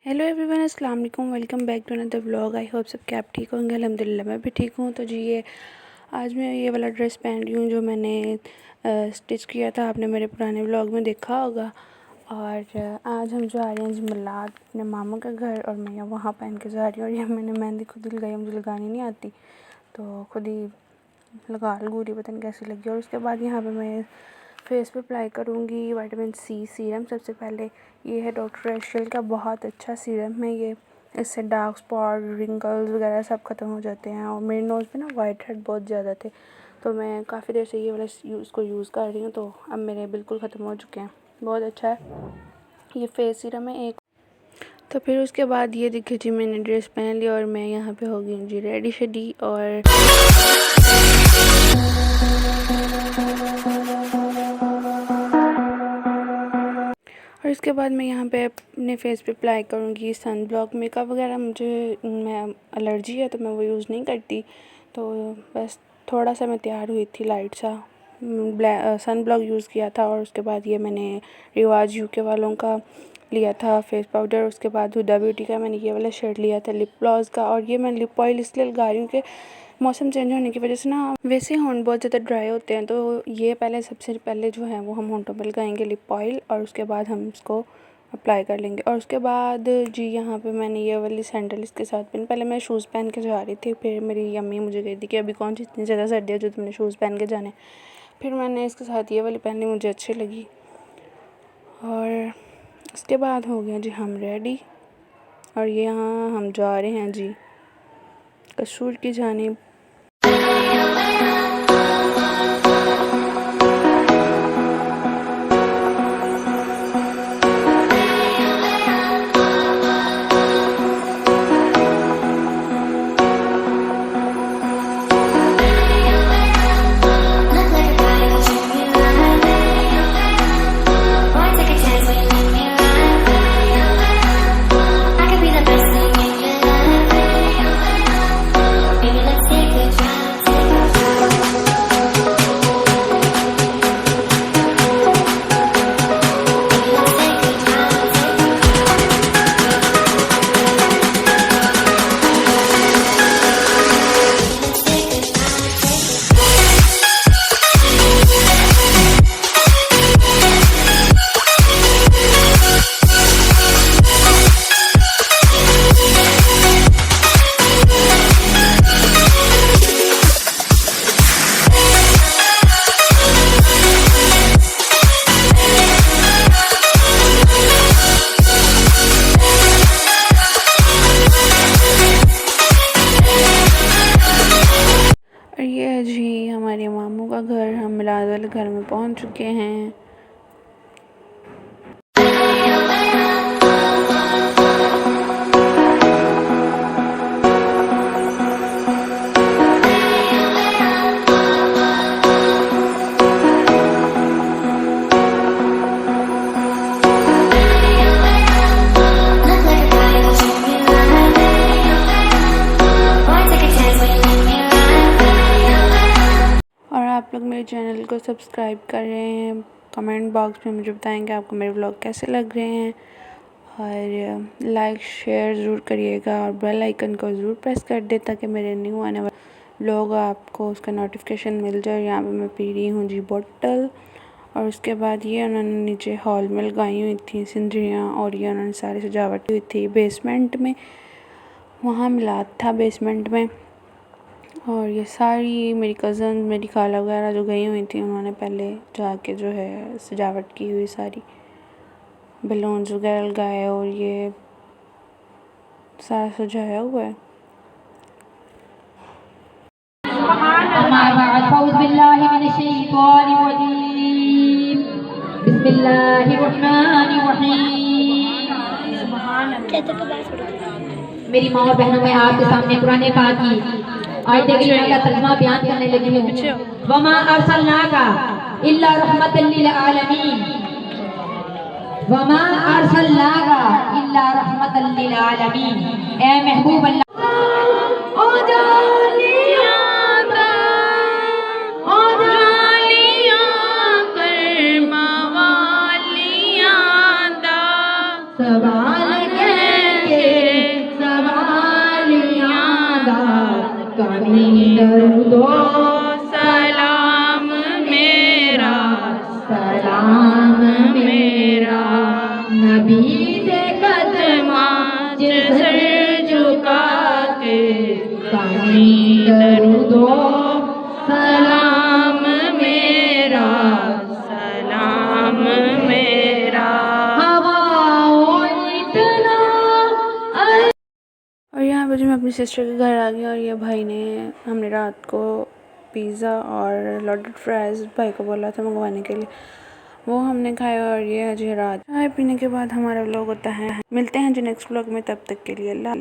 Hello everyone, अस्सलाम वालेकुम। Welcome back to another vlog. I hope सब क्या आप ठीक होंगे। अल्हम्दुलिल्लाह मैं भी ठीक हूँ। तो जी ये आज मैं ये वाला ड्रेस पहन रही हूँ जो मैंने स्टिच किया था, आपने मेरे पुराने व्लॉग में देखा होगा। और आज हम जा रहे हैं जी मिलाद अपने मामा का घर, और मैं वहाँ पहन के जा रही हूँ। और ये मैंने मेहंदी खुद ही लगाई, मुझे लगानी नहीं आती तो खुद ही लगा लगूरी, पता नहीं कैसी लगी। और उसके बाद यहाँ पर मैं फेस पे अप्लाई करूँगी विटामिन सी सीरम। सबसे पहले ये है डॉक्टर एशियल का, बहुत अच्छा सीरम है ये। इससे डार्क स्पॉट, रिंकल्स वगैरह सब ख़त्म हो जाते हैं। और मेरे नोज़ पे ना वाइट हेड बहुत ज़्यादा थे, तो मैं काफ़ी देर से ये वाला उसको यूज़ कर रही हूँ, तो अब मेरे बिल्कुल ख़त्म हो चुके हैं। बहुत अच्छा है ये फेस सीरम है एक। तो फिर उसके बाद ये देखिए जी, मैंने ड्रेस पहन लिया और मैं यहाँ पे हो गई हूँ जी रेडी शेडी। और इसके बाद मैं यहाँ पे अपने फेस पे अप्लाई करूँगी सन ब्लॉक। मेकअप वगैरह मैं एलर्जी है तो मैं वो यूज़ नहीं करती, तो बस थोड़ा सा मैं तैयार हुई थी, लाइट सा सन ब्लॉक यूज़ किया था। और उसके बाद ये मैंने रिवाज यूके वालों का लिया था फेस पाउडर। उसके बाद हुडा ब्यूटी का मैंने ये वाला शेड लिया था लिप ग्लॉस का। और ये मैं लिप ऑयल इसलिए लगा रही हूँ कि मौसम चेंज होने की वजह से ना वैसे होंठ बहुत ज़्यादा ड्राई होते हैं, तो ये सबसे पहले जो है वो हम होंठों पर लगाएंगे लिप ऑयल, और उसके बाद हम इसको अप्लाई कर लेंगे। और उसके बाद जी यहाँ पे मैंने ये वाली सैंडल इसके साथ पहनी। पहले मैं शूज़ पहन के जा रही थी, फिर मेरी अम्मी मुझे कह दी कि अभी कौन सी इतनी ज़्यादा सर्दी है जो तुमने शूज़ पहन के जाने। फिर मैंने इसके साथ ये वाली पहनी, मुझे अच्छी लगी। और उसके बाद हो गया जी हम रेडी, और ये यहाँ हम जा रहे हैं जी कसूर की जानिब। और ये है जी हमारे मामू का घर, हम मिलाद वाले घर में पहुंच चुके हैं। आप लोग मेरे चैनल को सब्सक्राइब कर रहे हैं, कमेंट बॉक्स में मुझे बताएंगे आपको मेरे व्लॉग कैसे लग रहे हैं। और लाइक शेयर ज़रूर करिएगा, और बेल आइकन को ज़रूर प्रेस कर दे ताकि मेरे न्यू आने वाले व्लॉग आपको उसका नोटिफिकेशन मिल जाए। यहाँ पे मैं पी रही हूँ जी बोतल। और उसके बाद ये उन्होंने नीचे हॉल में लगाई हुई थी सिंदरियाँ, और ये उन्होंने सारी सजावट हुई थी बेसमेंट में, वहाँ मिलाद था बेसमेंट में। और ये सारी मेरी कज़न, मेरी खाला वगैरह जो गई हुई थी, उन्होंने पहले जाके जो है सजावट की हुई, सारी बलून्स वगैरह लगाए, और ये सारा सजाया हुआ है। मेरी माँ और बहनों में आपके सामने कुरान पाक की आयत करीमा का तर्जुमा बयान करने लगी हूँ। वमा अरसलनाका इल्ला रहमतल लिल आलमीन, वमा अरसलनाका इल्ला रहमतल लिल आलमीन। ए महबूब अल्लाह दरूदो सलाम मेरा, सलाम मेरा नबी दे कदमां च सर झुका के पानी दरूदो सलाम मेरा, सलाम मेरा हवाओं इतना। और यहाँ पे जो मैं अपनी सिस्टर के घर आ गई और ये भाई ने, हमने रात को पिज़्ज़ा और लॉडेड फ्राइज़ भाई को बोला था मंगवाने के लिए, वो हमने खाया। और ये अजय रात चाय पीने के बाद हमारा व्लॉग होता है। मिलते हैं जो नेक्स्ट व्लॉग में, तब तक के लिए अल्लाह।